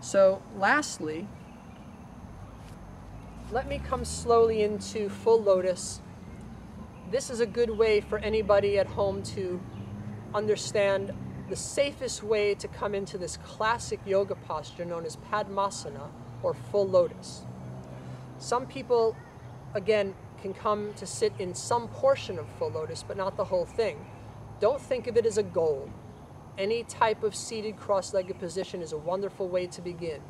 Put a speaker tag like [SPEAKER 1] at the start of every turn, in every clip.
[SPEAKER 1] So lastly, let me come slowly into full lotus. This is a good way for anybody at home to understand the safest way to come into this classic yoga posture known as Padmasana, or full lotus. Some people, again, can come to sit in some portion of full lotus, but not the whole thing. Don't think of it as a goal. Any type of seated cross-legged position is a wonderful way to begin.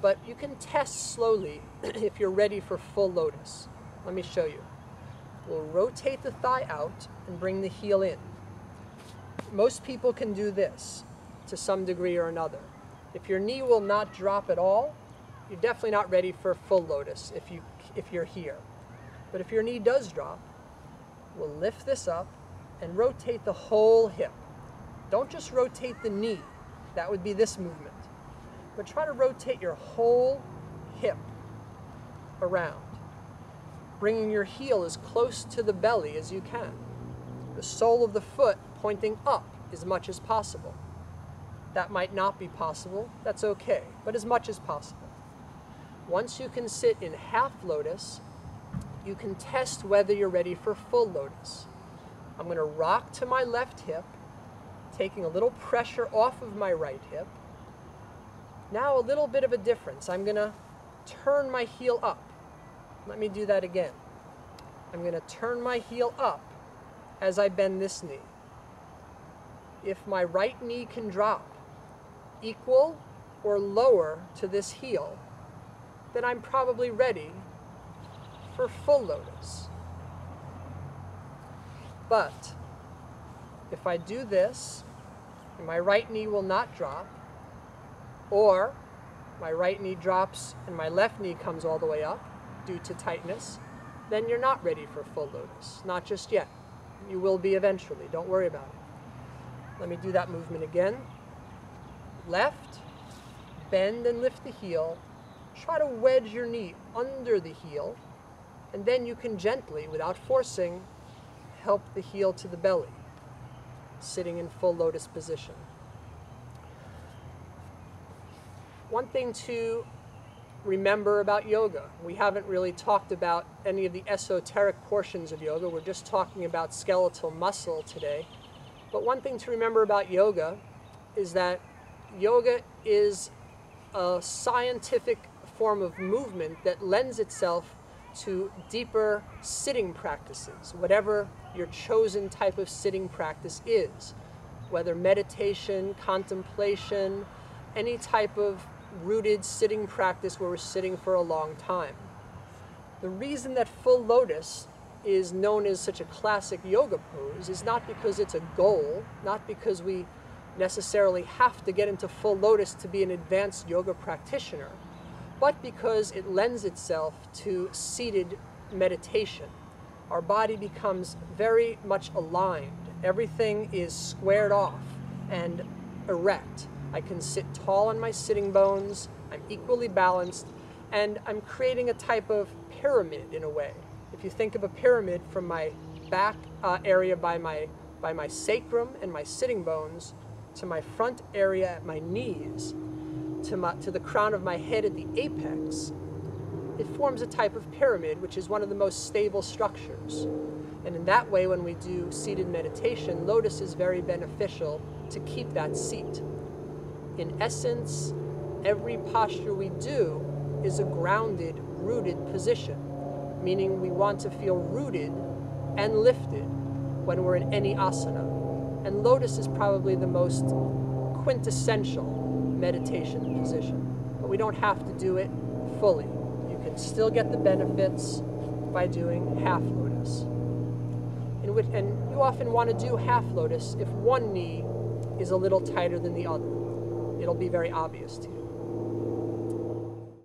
[SPEAKER 1] But you can test slowly if you're ready for full lotus. Let me show you. We'll rotate the thigh out and bring the heel in. Most people can do this to some degree or another. If your knee will not drop at all, you're definitely not ready for full lotus if you're here. But if your knee does drop, we'll lift this up and rotate the whole hip. Don't just rotate the knee. That would be this movement. But try to rotate your whole hip around, bringing your heel as close to the belly as you can. The sole of the foot pointing up as much as possible. That might not be possible. That's okay, but as much as possible. Once you can sit in half lotus, you can test whether you're ready for full lotus. I'm going to rock to my left hip, taking a little pressure off of my right hip. Now a little bit of a difference. I'm going to turn my heel up. Let me do that again. I'm going to turn my heel up as I bend this knee. If my right knee can drop equal or lower to this heel, then I'm probably ready for full lotus. But if I do this, and my right knee will not drop, or my right knee drops and my left knee comes all the way up due to tightness, then you're not ready for full lotus. Not just yet. You will be eventually. Don't worry about it. Let me do that movement again. Left, bend and lift the heel. Try to wedge your knee under the heel, and then you can gently, without forcing, help the heel to the belly, sitting in full lotus position. One thing to remember about yoga, we haven't really talked about any of the esoteric portions of yoga. We're just talking about skeletal muscle today. But one thing to remember about yoga is that yoga is a scientific form of movement that lends itself to deeper sitting practices, whatever your chosen type of sitting practice is, whether meditation, contemplation, any type of rooted sitting practice where we're sitting for a long time. The reason that full lotus is known as such a classic yoga pose is not because it's a goal, not because we necessarily have to get into full lotus to be an advanced yoga practitioner, but because it lends itself to seated meditation. Our body becomes very much aligned. Everything is squared off and erect. I can sit tall on my sitting bones, I'm equally balanced, and I'm creating a type of pyramid in a way. If you think of a pyramid from my back area by my sacrum and my sitting bones, to my front area at my knees, to the crown of my head at the apex, it forms a type of pyramid, which is one of the most stable structures. And in that way, when we do seated meditation, lotus is very beneficial to keep that seat. In essence, every posture we do is a grounded, rooted position, meaning we want to feel rooted and lifted when we're in any asana. And lotus is probably the most quintessential meditation position. But we don't have to do it fully. You can still get the benefits by doing half lotus. And you often want to do half lotus if one knee is a little tighter than the other. It'll be very obvious to you.